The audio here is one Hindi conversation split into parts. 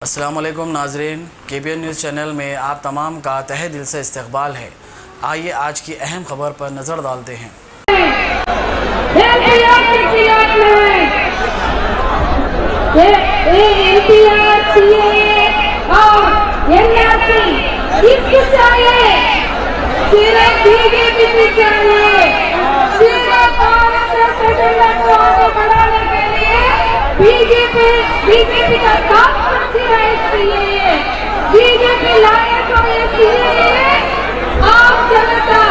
अस्सलामुअलैकुम नाजरीन, KBN न्यूज़ चैनल में आप तमाम का तहे दिल से इस्तकबाल है। आइए आज की अहम खबर पर नज़र डालते हैं। बीजेपी का काम करती है, इसलिए बीजेपी लाए तो इसलिए आम जनता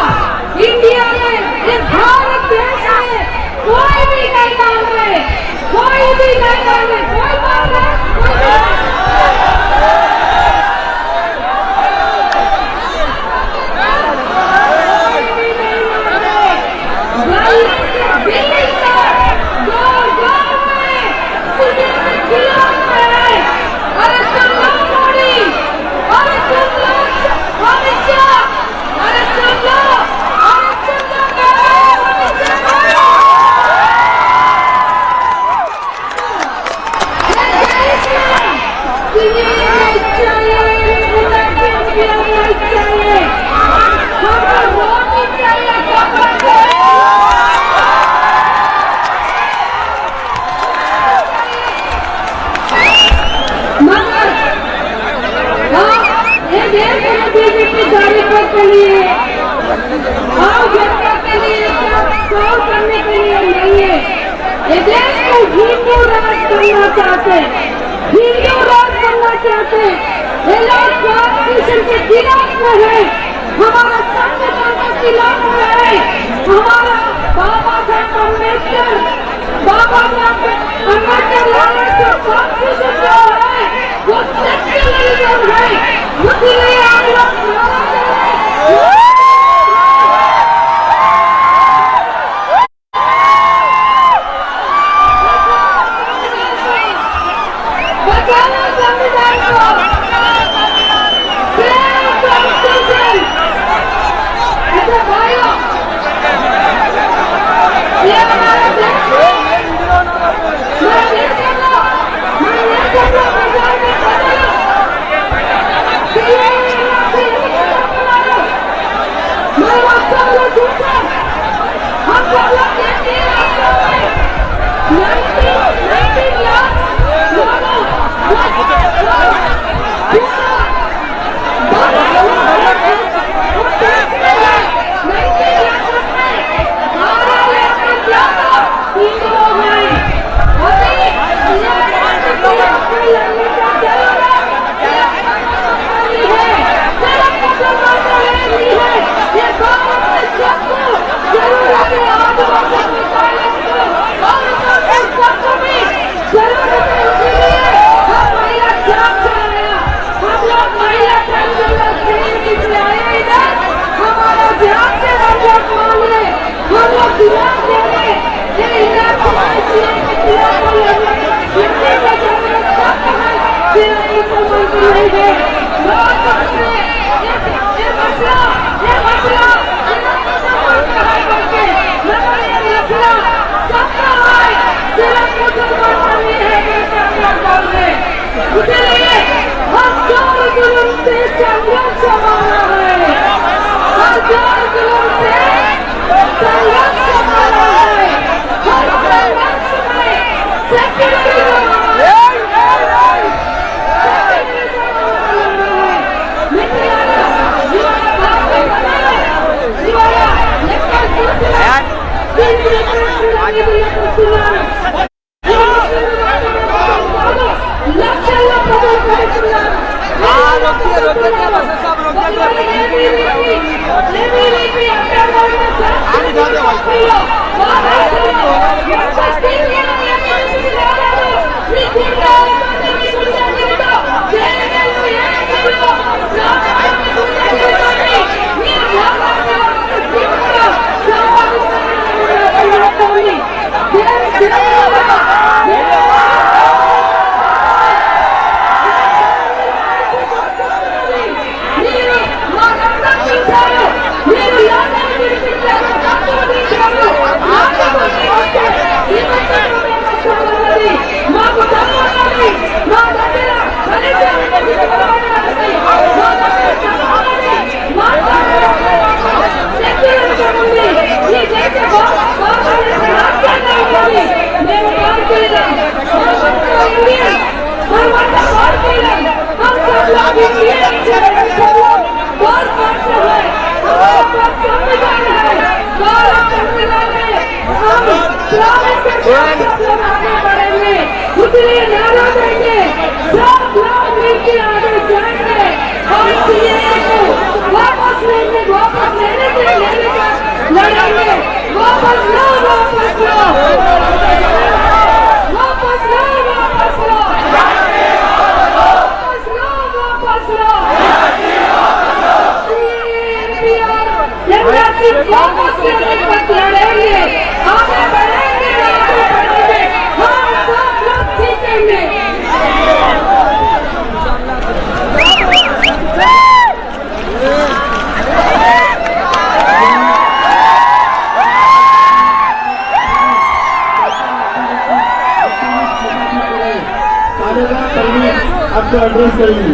इंडिया में, इस भारत देश में कोई भी नहीं मांग रहे, कोई भी नहीं मांग रहे, कोई मांग रहे, हिंदू राज करना चाहते, ये लोग कॉन्स्टिट्यूशन के खिलाफ में है, हमारा संविधान के खिलाफ में है, हमारा बाबा साहब अम्बेडकर लाने से कॉन्स्टिट्यूशन जो है वो सेक्युलरिज्म है, इसलिए हम लोग Ini freedom. Indians, I want the more freedom. हम सब लोग Indians हैं, सब लोग बहुत वर्ष है, हमारा पास संविधान है, गौरव करने वाले हम प्रॉमिस करते हैं सब लोग आगे बढ़ेंगे, इसलिए नारा देंगे, सब लोग मिलकर आगे जाएंगे और सीएए को वापस लेने का लड़ेंगे, वापस लो, वापस लो, वापस लो, वापस लो, वापस लो, वापस लेने तक लड़ेंगे, आगे बढ़ेंगे, हम सब लोग जीतेंगे। आपको एड्रेस करेंगे।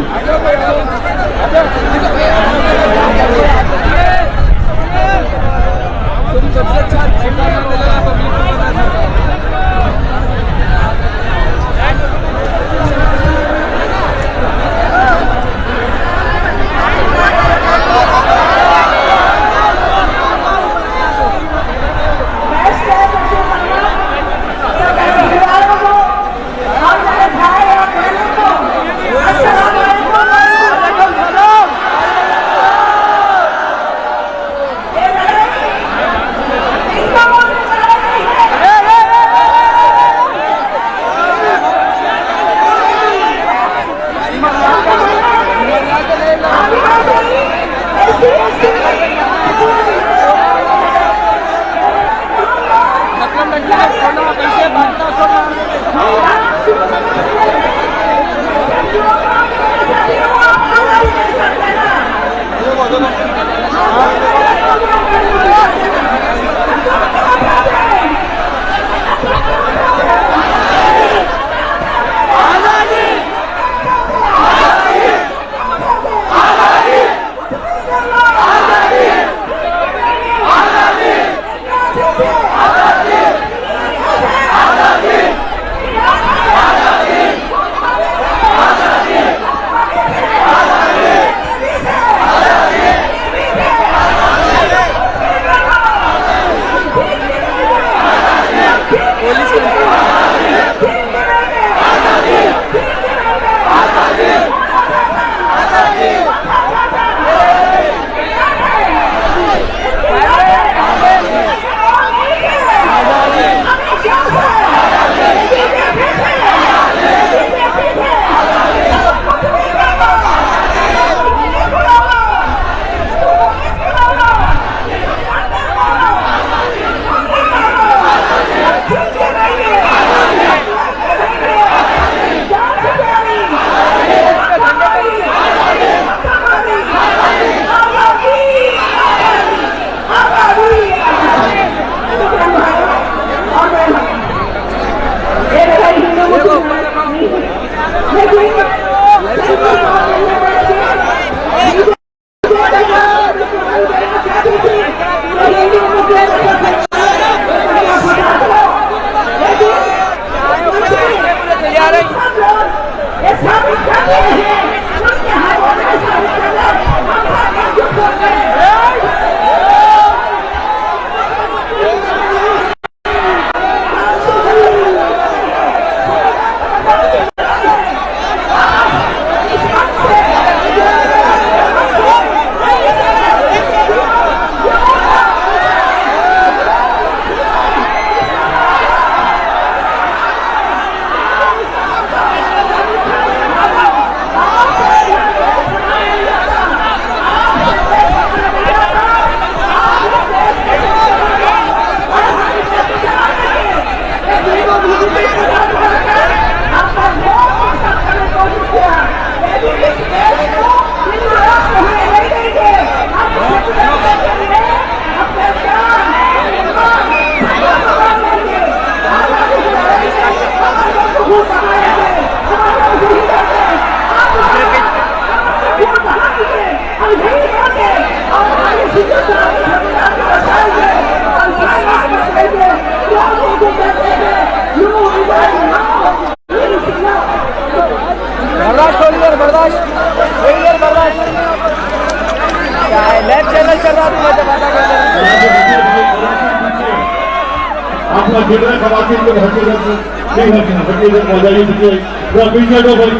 गिर रहे खवातीन को हकीकत से नहीं हकीकत मौजूद पीछे तो भाई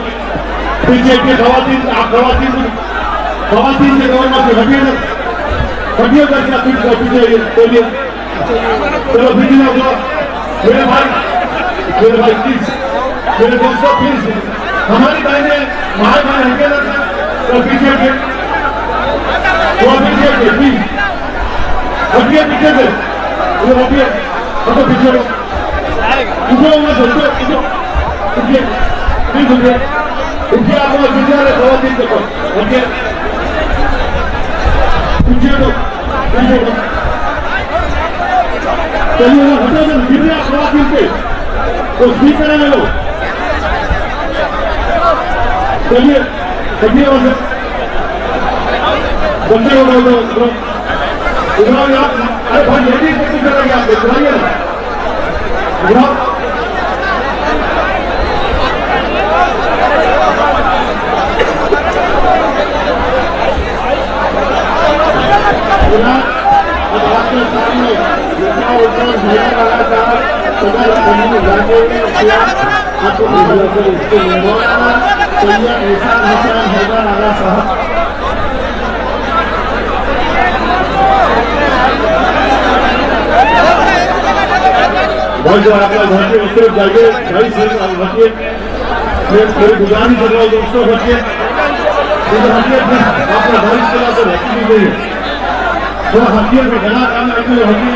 पीछे के खवातीन आप खवातीन से गवर्नमेंट की हकीकत करके पीछे बोलिए चलो पीछे जाओ मेरे भाई प्लीज मेरे दोस्तों प्लीज हमारी बहनें माए भाई हकीकत तो पीछे के प्लीज हटिए पीछे से हटिए अब पीछे उठिए आप पीछे वाले खवातीन के पास हटिए पीछे तो चलिए हटो तो गिर रहे खवातीन पे तो ठीक करेंगे लोग चलिए हटिए वहां से बच्चे को बोल दो उधर आप अरे भाई यदि कुछ करेंगे आप दिखाइए ना उधर अब आपके सामने जितना ऊपर भेजा लगा था सदर जमीन जाके आपको इसके निर्माण सैयद निशान हुसैन हैदर आला साहब बहुत जो आप लोग घर के उस तरफ जाइए भाई से रखिए मेरी गुजारिश कर रहा हूँ दोस्तों रखिए आपका भाई इसके बाद रखी नहीं गई है थोड़ा हटिए में घना काम रखिए हटिए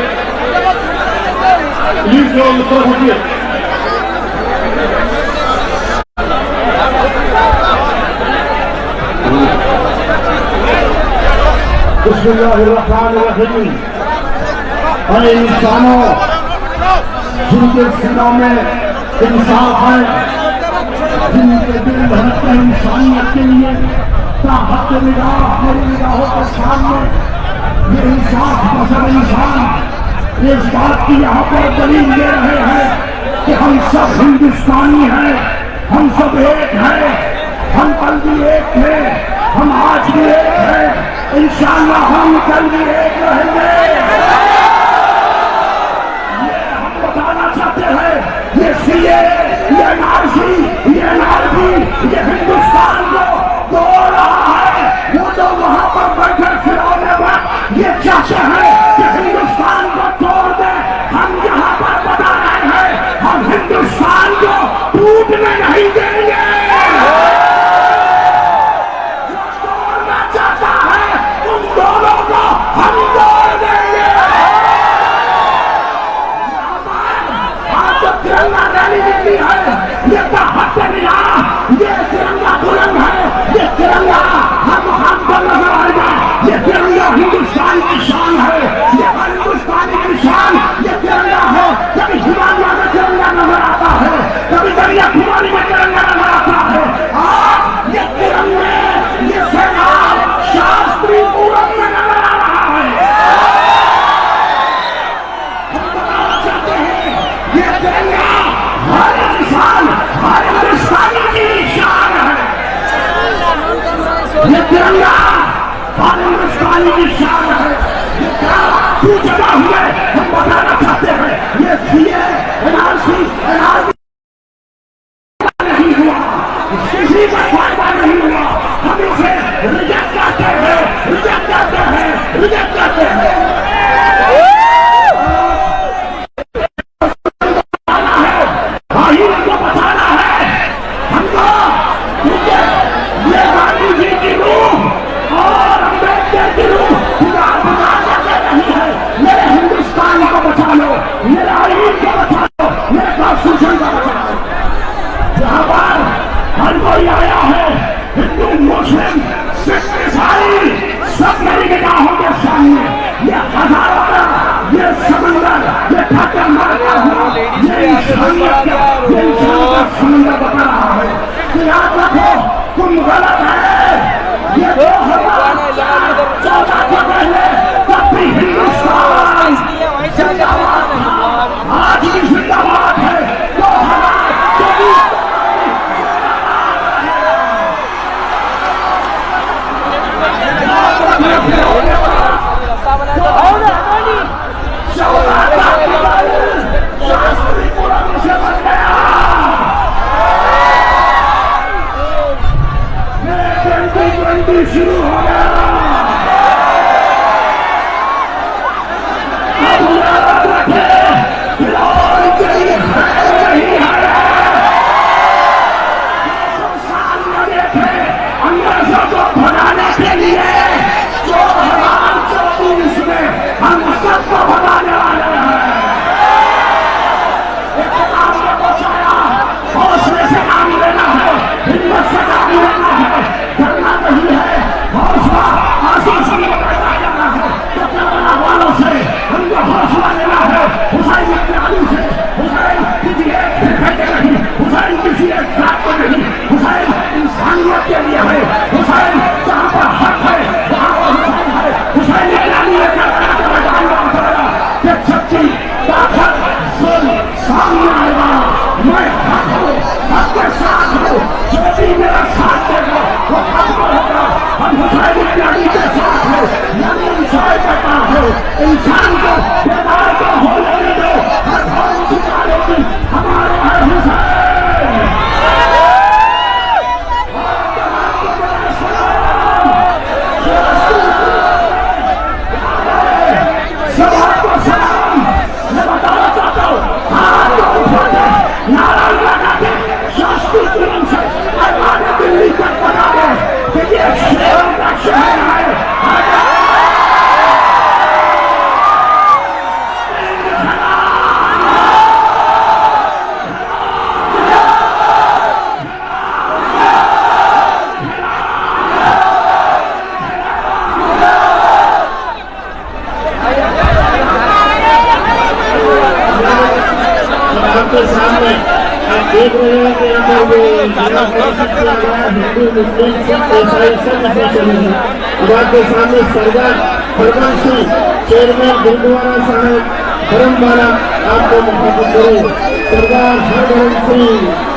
प्लीज जो उस तरफ हटिए बिस्मिल्लाहिर्रहमानिर्रहीम अरे इंसानों जिनके सीनों में इंसाफ है जिनके दिल धड़कते इंसानियत के लिए ताकत के निगाह मेरी निगाहों के सामने ये इंसाफ पसंद इंसान ये इस बात की यहाँ पर दलील दे रहे हैं कि हम सब हिंदुस्तानी हैं हम सब एक हैं हम कल भी एक थे हम आज भी एक हैं इंशाअल्लाह हम कल भी एक रहेंगे ये सीए, ये नारसी, ये नारसी, ये हिंदुस्तान को तोड़ रहा है। वो जो वहाँ पर बैठे खिलौने में ये चाहते हैं कि हिंदुस्तान को तोड़ दे। हम यहाँ पर बता रहे हैं हम हिंदुस्तान को टूटने नहीं देंगे। जो तोड़ना चाहता है उन दोनों को हम तोड़ देंगे। तिरंगा रैली निकली है ये ताकत निगाह ये तिरंगा बुलंद है ये तिरंगा हर मुकाम पर नजर आएगा ये तिरंगा हिंदुस्तान की शान है ये हिंदुस्तानी की शान ये तिरंगा है कभी हिमालय में तिरंगा नजर आता है कभी कन्याकुमारी में तिरंगा नजर आता है आज ये तिरंगे ये सेना शास्त्री पूरब में नजर आ रहा है। हम बताना चाहते हैं ये तिरंगा हर इंसान हर हिंदुस्तानी की शान है। ये तिरंगा हर हिंदुस्तानी की शान है। ये क्या क्यों जमा हुए हम बताना चाहते हैं ये सीए एनआरसी नहीं हुआ किसी का फायदा नहीं हुआ हम इसे रिजेक्ट करते हैं रिजेक्ट करते हैं रिजेक्ट करते हैं। जहाँ पर हर कोई आया है हिंदू मुस्लिम सिख ईसाई सब मेरी निगाहों के सामने युद्ध शुरू हो गया। अब याद रखे, फिलहाल कोई खैर नहीं है। 200 साल लगे थे अंग्रेजों को भगाने के लिए, 2024 में हम सबको भगाने वाले हैं। हौसले से काम लेना है, हिम्मत से काम लेना है, डरना नहीं है। हौसला आशीष करना जाना है, टकराने वालों से हमको हौसला लेना है। हुसैन अपने आलू से, हुसैन किसी एक से घटे नहीं, हुसैन किसी एक जात को नहीं, हुसैन इंसानियत के लिए है। हुसैन जहाँ पर हक है वहाँ पर हुसैन है। हुसैन इस्लामी के सच्ची ताकत सुन सामने आएगा। मैं हक हूँ, हक के साथ हूँ, जो भी मेरा साथ देगा वो हक पर होगा। हम हुसैन इस्लामी के साथ हैं, मैं इंसान करता हूँ। इंसान को बेदार को हो लेने दो, हर कौन झुका लेगी हमारे है हुसैन। आपके सामने आप देख रहे हैं कि यहाँ पर हिंदू मुस्लिम सिख ईसाई सब इसमें चलेंगे। अब आपके सामने सरदार हरबंस सिंह चेयरमैन गुरुद्वारा साहब धर्मवाला आपको मुखातिब करें। सरदार हरबंस सिंह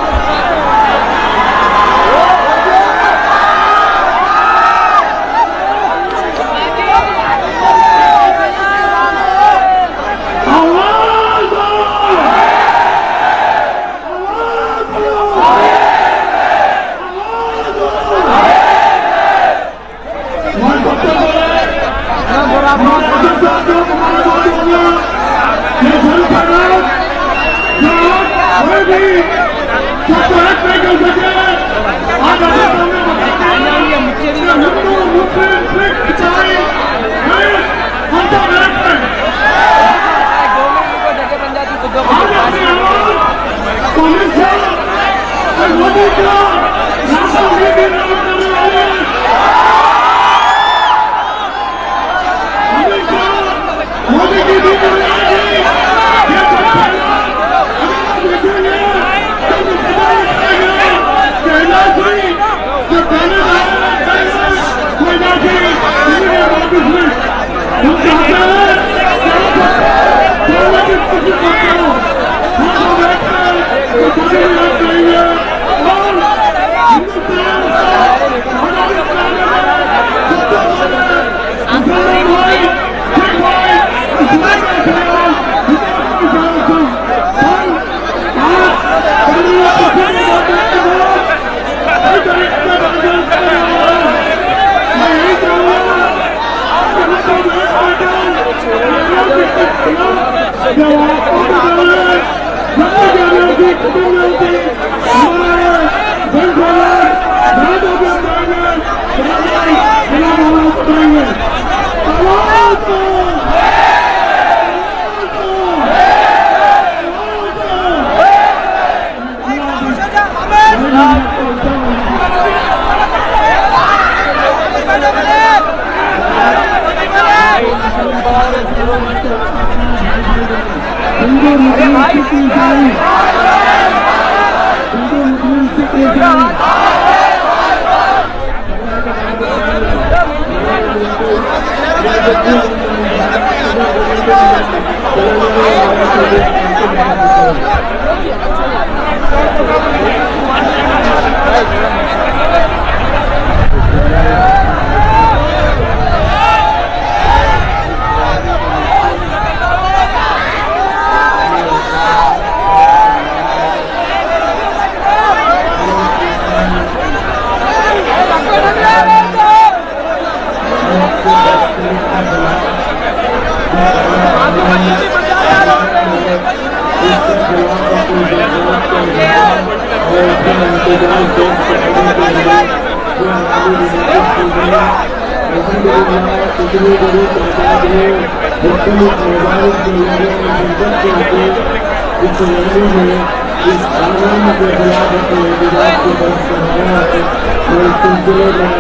इस कानून के खिलाफ गुजरात की तरफ से होगा तो इस सिलसिले में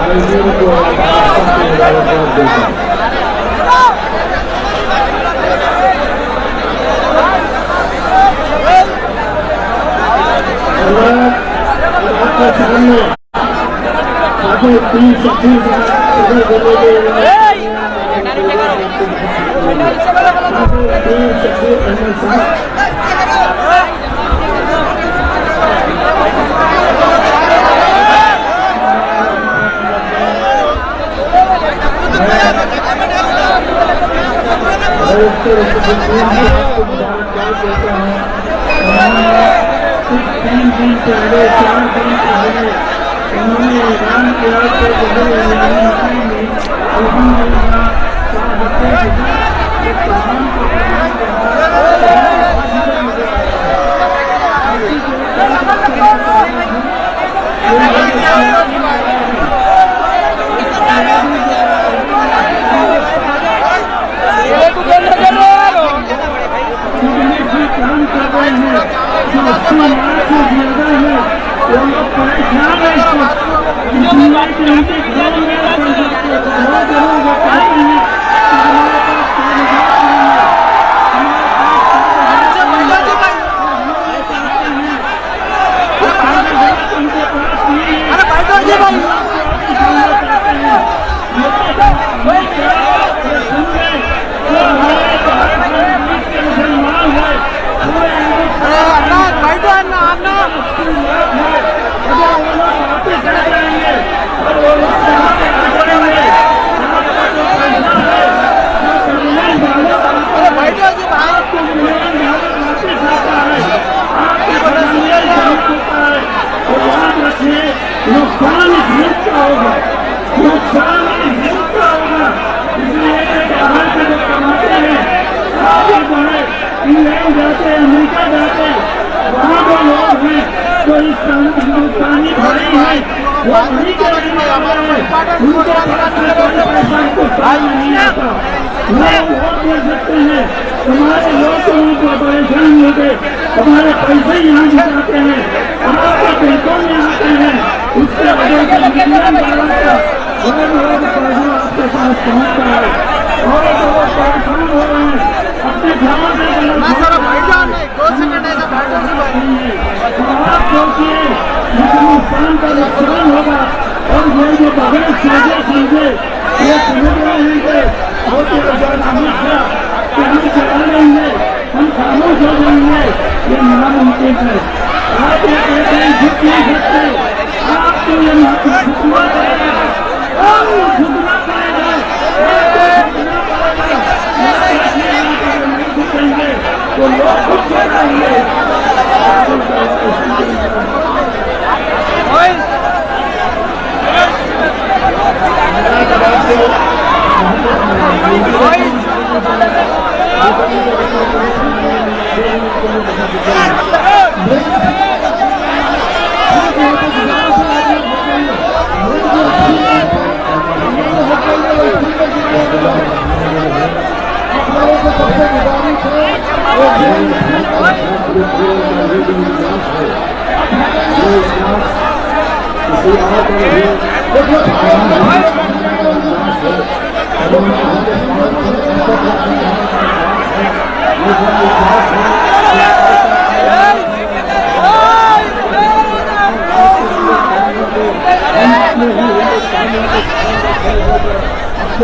आयोजन को आपके सामने काफी 30-36 तीन दिन पहले 4 दिन पहले उन्होंने ऐलान किया कि काम कर रहे हैं जो 80 लाख से ज्यादा है वो लोग परेशान है नुकसान इस मुल्क का होगा, नुकसान इस मुल्क का होगा। इसलिए बाहर से जो कमाते हैं आगे बढ़े, इंग्लैंड जाते हैं, अमेरिका जाते हैं, वहाँ जो लोग हैं जो इस हिंदुस्तानी भाई हैं वो नहीं के रहने वाले हैं, उनके पास पैसा हिंदुस्तान नहीं आता। लोग वोट दे सकते हैं, हमारे लोग तो उनको परेशान होते, हमारे पैसे यहाँ जुटाते हैं, आपके बैंकों में आते हैं, उसके वजह से मिलियन डॉलर का बड़े बड़े पैसा आपके पास पहुँचता है और तो वो परेशान हो रहे हैं अपने घरों से। आप सोचिए हिंदुस्तान का नुकसान होगा और ये जो बगैर सोचे समझे ये समझ रहे हैं कि बहुत अमित शाह कि हम चला लेंगे, हम खामोश हो जाएंगे, ये नामुमकिन है। आप ये कहते हैं झुक नहीं सकते, आपको ये झुकना पड़ेगा, झुकना पड़ेगा, नहीं झुकेंगे तो लोग खुद जाएंगे।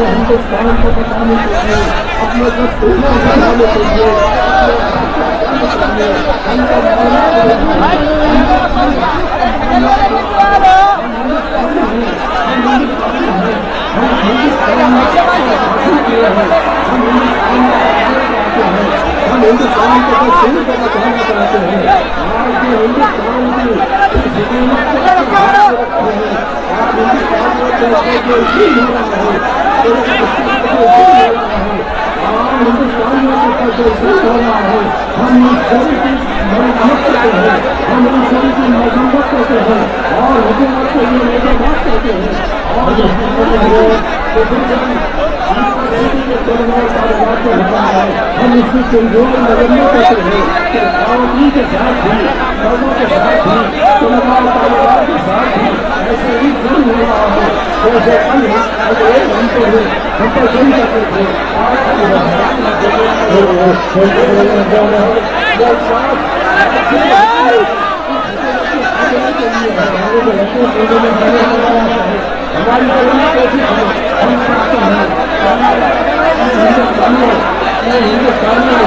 हिंदुस्तान को बताने के लिए अपने को बनाने के लिए हम हिंदुस्तान को सही तरह कहना चाहते हैं। आज ये हिंदुस्तान की हिंदुस्तान में होना है। हम इस सभी की मरम्मत करते हैं, हम इन सभी की मजम्मत करते हैं और हुकूमत के लिए निजात करते हैं और हम इसकी कमजोर मजम्मत करते हैं कि आवामी के साथ भी, लोगों के साथ भी, तालिबान के साथ भी ऐसे ही जुर्म हो रहा है जैसे अन्य अगले घंटे में हम पर सही करते थे। हमारी कोशिश है, हम चाहते हैं हिंदुस्तान में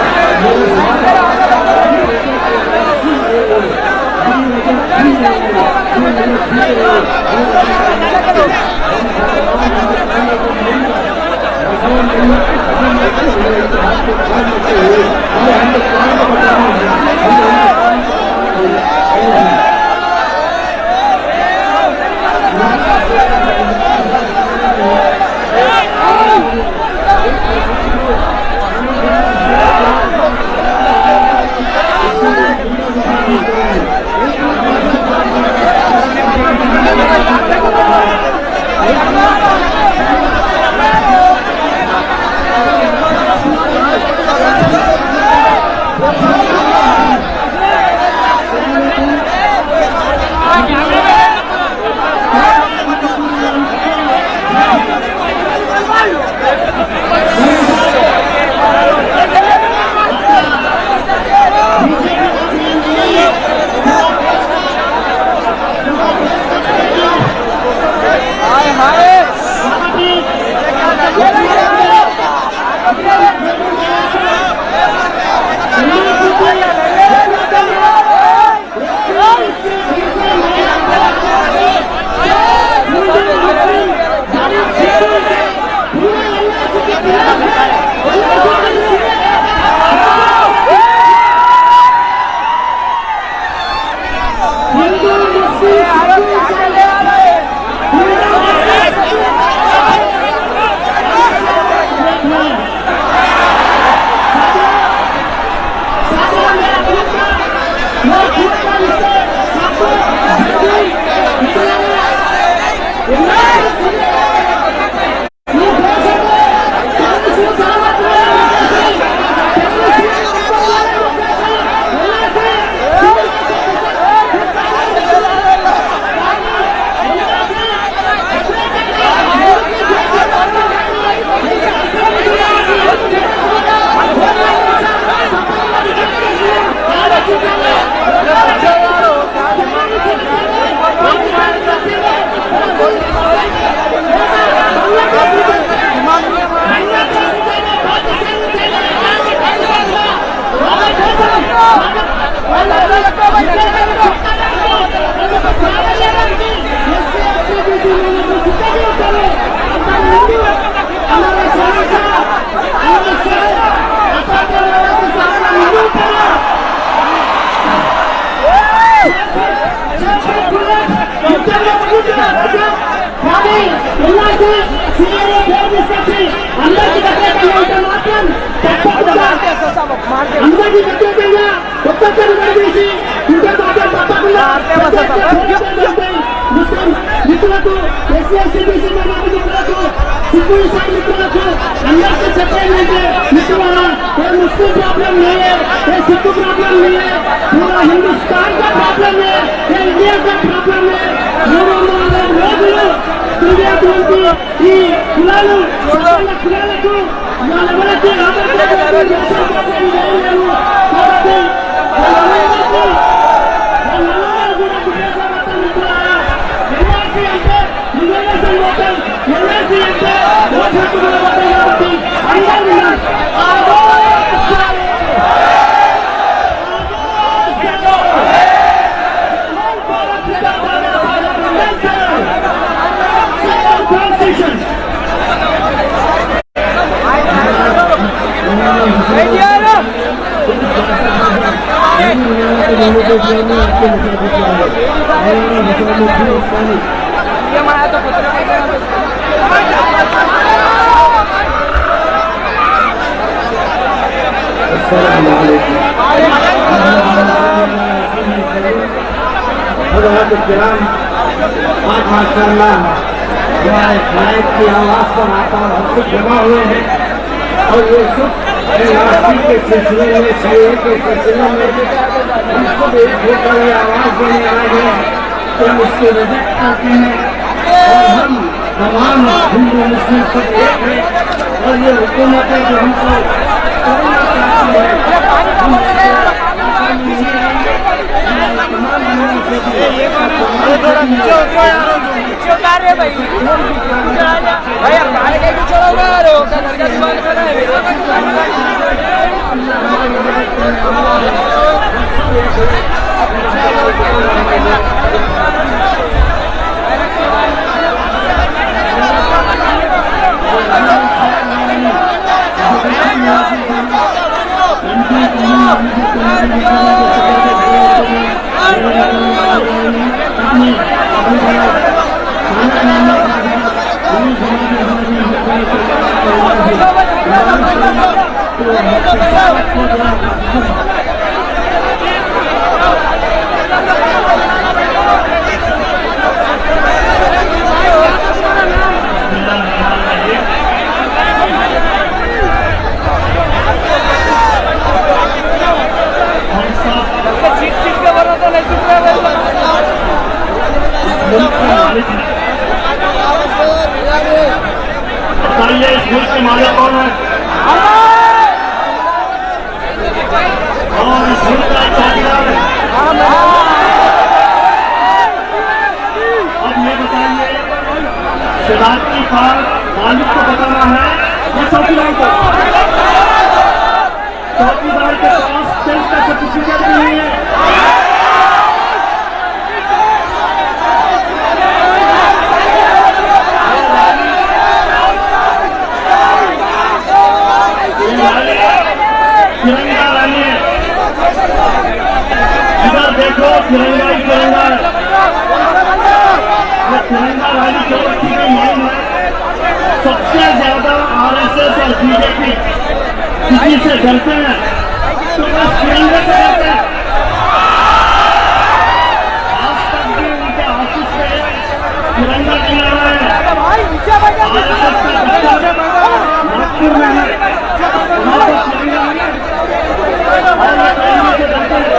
पूरा हिंदुस्तान का प्रॉब्लम है, ये इंडिया का प्रॉब्लम है। ఈ కులాలు కులాలకు ఎవరైతే आज माशाअल्लाह हमारे फ्लाइट की आवाज पर आता और हम सब जमा हुए हैं और ये सब के सिलसिले में सही के सिलसिले में हम सब एक होकर ये आवाज देने आए हैं तो हम उसको रिजेक्ट करते हैं और हम तमाम हिंदू मुस्लिम सब एक है और ये हुकूमत है जो हमको करना चाहती है हम बताइए इस मुल्क के मालिक कौन है और इस मुल्क का चौकीदार है। अब ये बताइए शरारती का मालिक को बताना है या चौकीदार को? चौकीदार के पास टेंट का सर्टिफिकेट भी नहीं है। तिरंगा रैली है, इधर देखो तिरंगा ही तिरंगा है। ये तिरंगा रैली क्यों रखी गई मालूम है? सबसे ज्यादा आरएसएस और बीजेपी किसी से डरते हैं तो बस तिरंगे से डरते हैं। आज तक भी उनके ऑफिस में तिरंगा नहीं आ रहा है। आरएसएस का दफ्तर नागपुर में है, वहाँ पर तिरंगा है और ये तिरंगे से डरते हैं।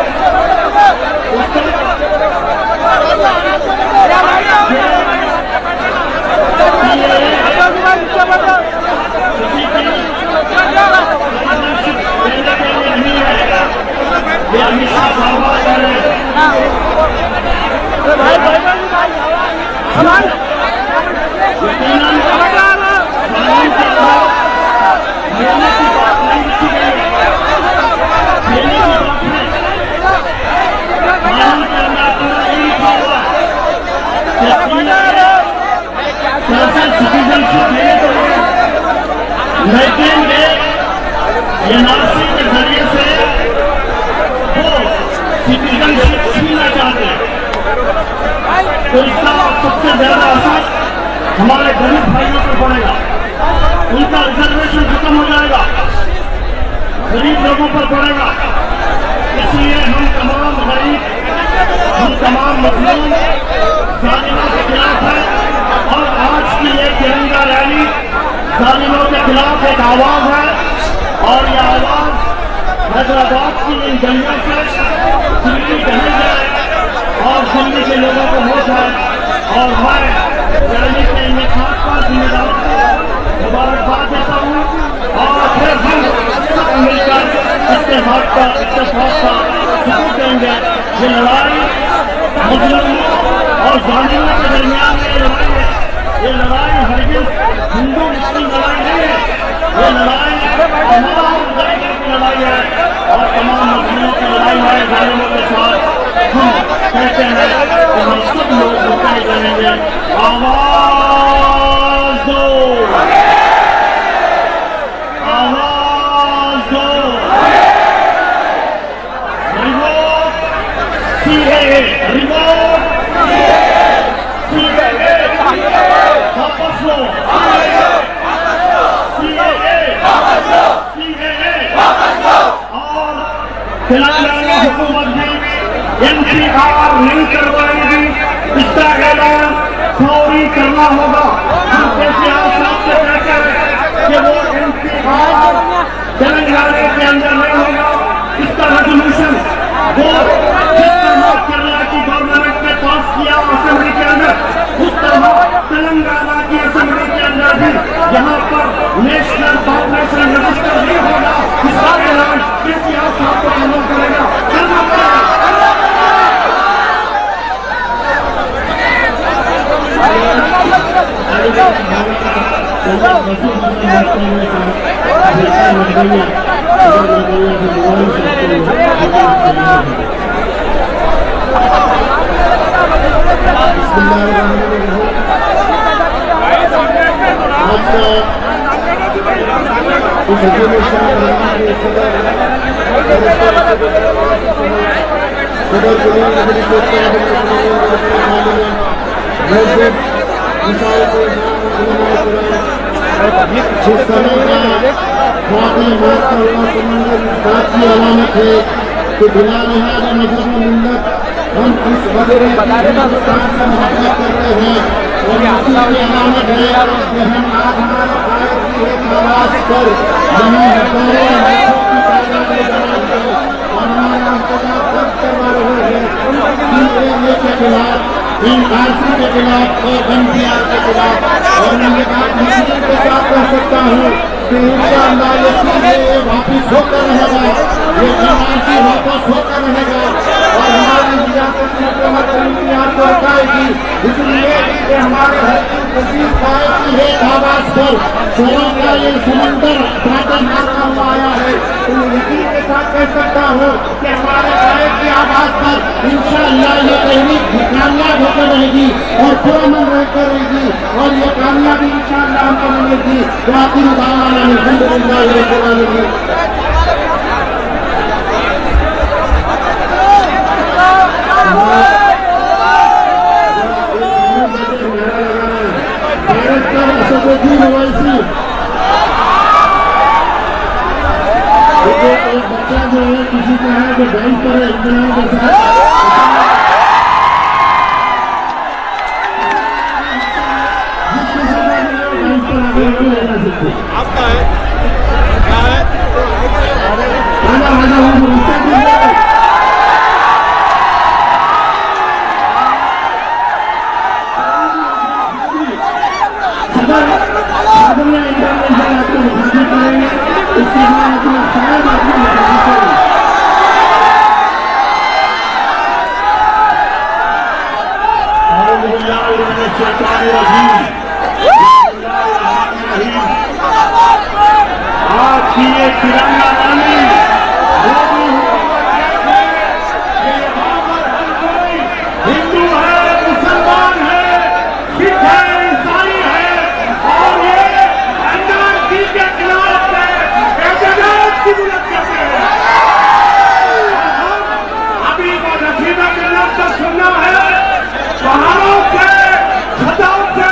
लेकिन एनआरसी के जरिए से वो सिटीजनशिप छीनना चाहते हैं तो इसका सबसे ज्यादा असर हमारे गरीब भाइयों पर पड़ेगा। उनका रिजर्वेशन खत्म हो जाएगा, गरीब लोगों पर पड़ेगा। इसलिए हम तमाम गरीब, हम तमाम मुस्लिम जालिमों के खिलाफ है और आज की ये तिरंगा रैली जालिमों के खिलाफ एक आवाज है और ये आवाज हैदराबाद की इन गलियों से दिल्ली बहल जाए और दिल्ली के लोगों को हो जाए। और मैं रैली के इंतजाम का जिम्मेदार मुबारकबाद देता हूँ और फिर हम सब मिलकर इत्तेफाक का सबूत देंगे। ये लड़ाई मुस्लिमों और जालिमों के दरमियान में लड़ाई है। ये लड़ाई हरगिज़ हिंदू मुस्लिम लड़ाई नहीं है, ये लड़ाई तमाम गरीबों की लड़ाई है और तमाम मुस्लिमों की लड़ाई है। जालिमों के साथ हम कहते हैं कि हम सब लोग मुकाबले करेंगे। आवाज दो, आवाज दो, रिवोट सीएए, रिवोट सुना होगा हम कैसे आप सबसे कहकर कि वो इंतखाब तेलंगाना के अंदर नहीं होगा। इसका रेजोल्यूशन वो जिस तरह केरला की गवर्नमेंट ने पास किया असेंबली के अंदर, उस तरह तेलंगाना की असेंबली के अंदर भी यहाँ पर नेशनल पॉपुलेशन रजिस्टर नहीं होगा। इसका ऐलान केसीआर साहब को करना पड़ेगा, करना पड़ेगा। जिस समय का बात की अलामत है कि बिना लिहाज मजहब मिल्लत हम इस बदले हिंदुस्तान से मोहब्बत करते हैं और इसी की अलामत है कि हम आज हमारे भारत की एक आवाज पर यहाँ हजारों लाखों की तादाद में जमा है और हमारा इंतजार करवा रहे हैं CAA के खिलाफ, NRC के खिलाफ और NPR के खिलाफ। और मैं ये बात मुस्लिम के साथ कह सकता हूँ कि इंशाअल्लाह ये CAA वापिस होकर रहेगा, ये NRC वापस होकर रहेगा और हमारी रियासत की हुकूमत NPR को हटाएगी। इसलिए कि हमारे वजीर कायद की एक आवाज पर शोरों का ये समंदर बातें मारता हुआ आया है। तो यकीन के साथ कह सकता हूँ कि हमारे कायद की आवाज पर इंशाअल्लाह ये तहरीक कामयाब होकर रहेगी और पुरअमन रहकर रहेगी और ये कामयाबी इंशाअल्लाह हमको मिलेगी। तो आखिर दावाना अल्हम्दुलिल्लाह रब्बिल आलमीन। एक बच्चा जो है किसी का है जो बैंक पर इम्तिहान के साथ आपका है क्या है इंटरनेशनल आपको मुखातिब करेंगे, उसके बाद अपना शायद आपको मुखातिब करेंगे। आज की ये तिरंगा रानी हिंदू है, मुसलमान है, सिख है, ईसाई है और ये NRC के खिलाफ है, एजेंट की बुलंद करते हैं। अभी वो नसीबा के नाम तक सुनना है, पहाड़ों से, छतों से,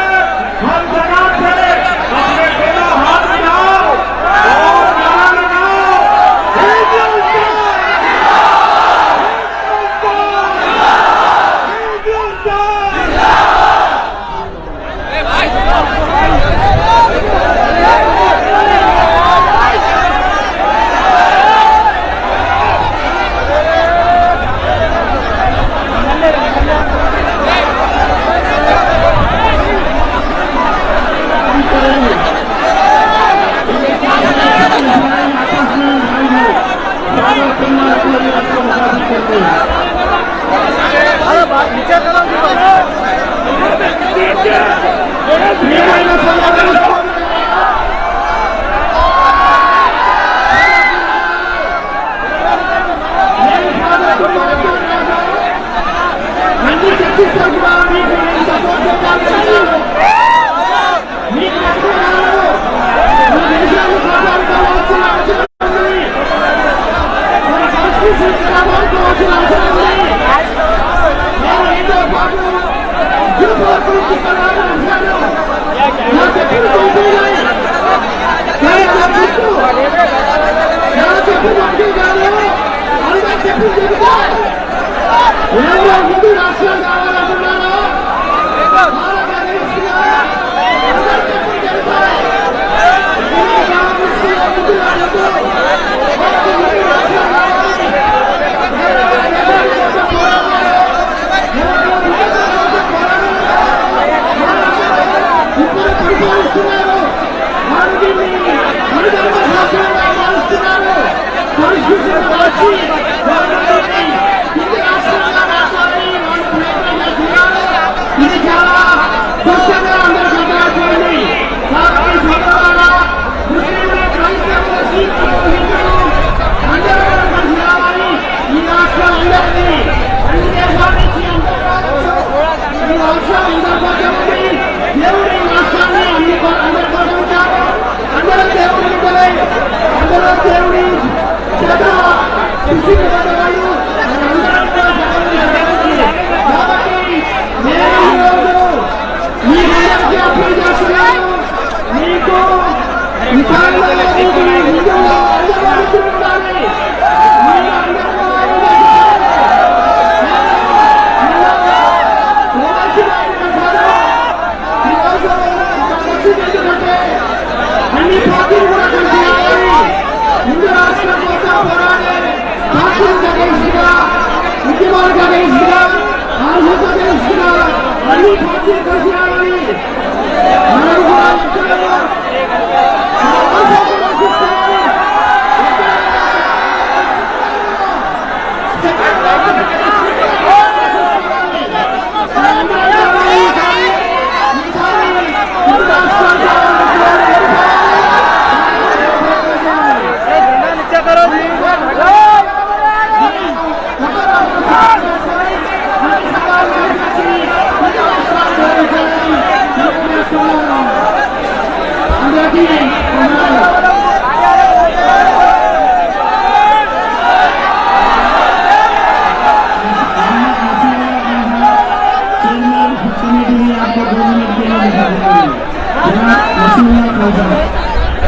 हर जगह से अपने दोनों हाथ मिलाओ और नारा लगाओ, हिंदुस्तान, हिंदू राष्ट्र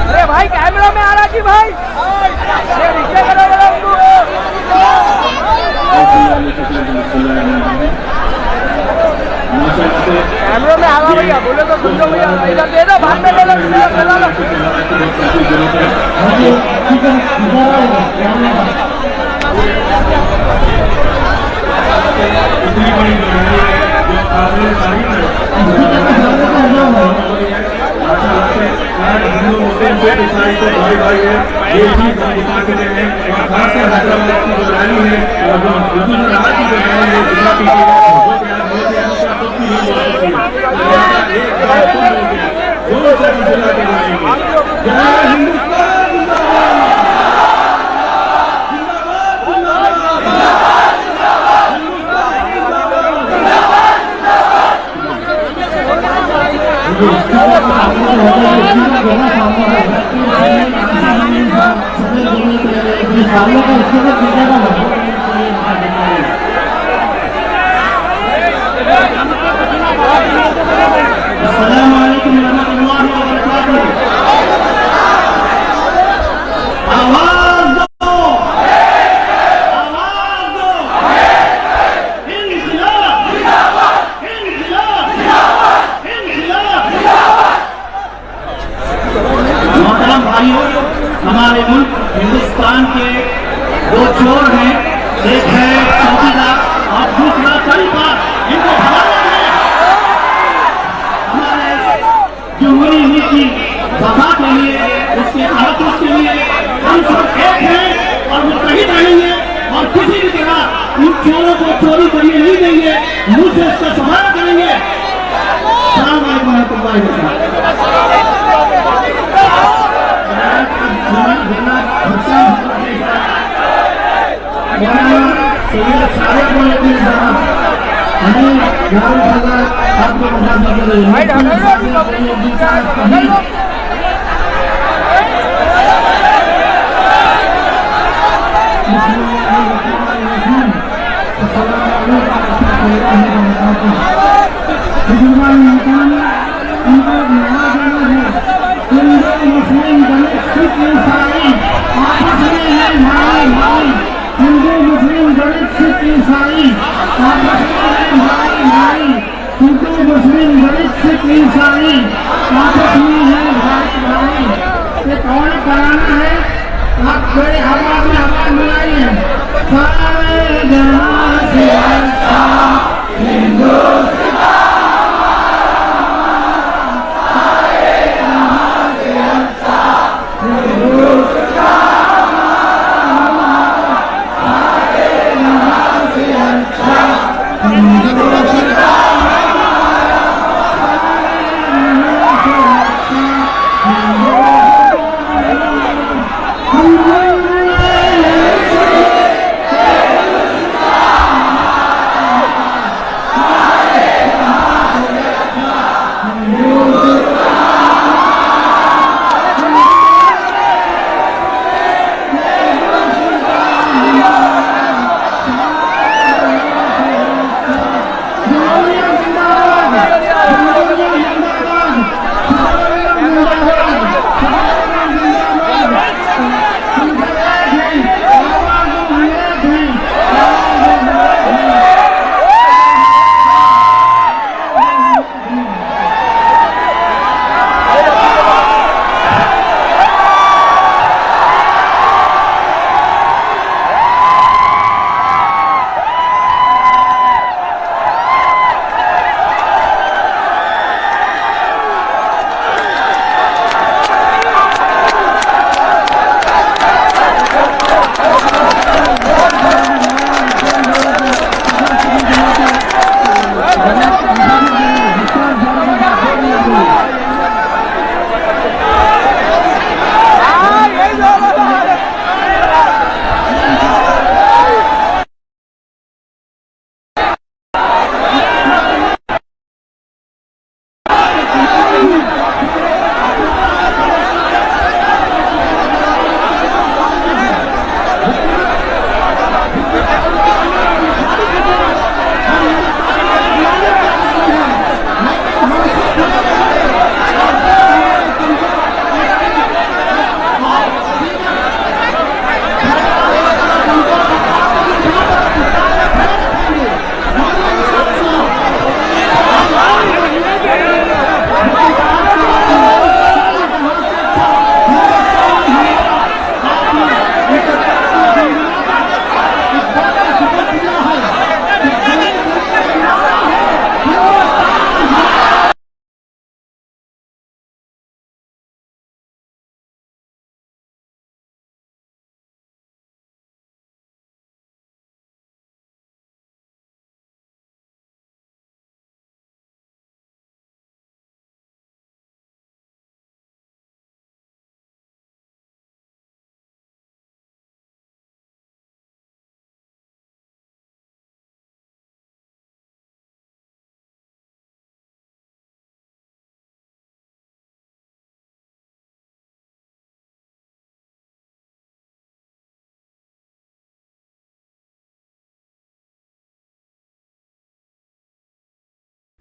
अरे भाई कैमरा में आ रहा जी भाई, ये नीचे करो जरा उनको। कैमरा में आ रहा भैया, बोले तो सुन लो भैया, इधर दे दो, भाग में ले लो, चला लो। भाई भाई है, ये चीज हम बता के दे रहे हैं। और खास कर हैदराबाद की जो रैली है और जो गुजरात की जो रैली है, गुजरात की हमारे मुल्क हिंदुस्तान के दो चोर हैं, एक है चौकीदार और दूसरा परिवार। इनको भगाना है। हमारे जमहूरी नीति सभा के लिए, उसके तहफ़्फ़ुज़ के लिए हम सब एक हैं और मुत्तहिद रहेंगे और किसी भी तरह इन चोरों को चोरी करने नहीं देंगे, मुझसे इसका सवाल करेंगे। अस्सलाम वालेकुम रहमतुल्लाहि व बरकातहू। कौन कराना है? आप बड़े हवा में हवा मिलाइए। सारे जहां से अच्छा हिंदुस्तान, सारे जहां से अच्छा हिंदुस्तान,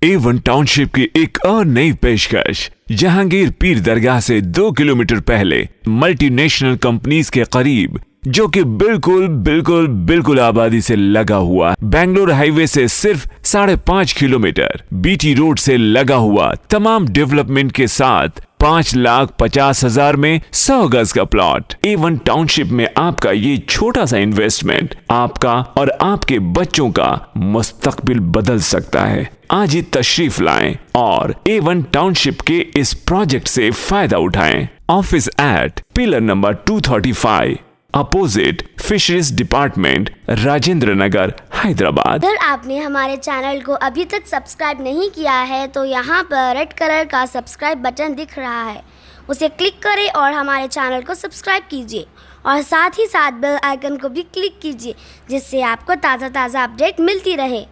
A1 टाउनशिप की एक और नई पेशकश। जहांगीर पीर दरगाह से 2 किलोमीटर पहले मल्टीनेशनल कंपनीज के करीब, जो कि बिल्कुल आबादी से लगा हुआ, बेंगलोर हाईवे से सिर्फ 5.5 किलोमीटर, बीटी रोड से लगा हुआ, तमाम डेवलपमेंट के साथ 5,50,000 में 100 गज का प्लॉट। A1 टाउनशिप में आपका ये छोटा सा इन्वेस्टमेंट आपका और आपके बच्चों का मुस्तकबिल बदल सकता है। आज ही तशरीफ लाएं और A1 टाउनशिप के इस प्रोजेक्ट से फायदा उठाएं। Office at pillar number 235 opposite fisheries department, Rajendra Nagar, Hyderabad. अगर आपने हमारे चैनल को अभी तक सब्सक्राइब नहीं किया है तो यहाँ पर रेड कलर का सब्सक्राइब बटन दिख रहा है, उसे क्लिक करें और हमारे चैनल को सब्सक्राइब कीजिए और साथ ही साथ बेल आइकन को भी क्लिक कीजिए, जिससे आपको ताज़ा अपडेट मिलती रहे।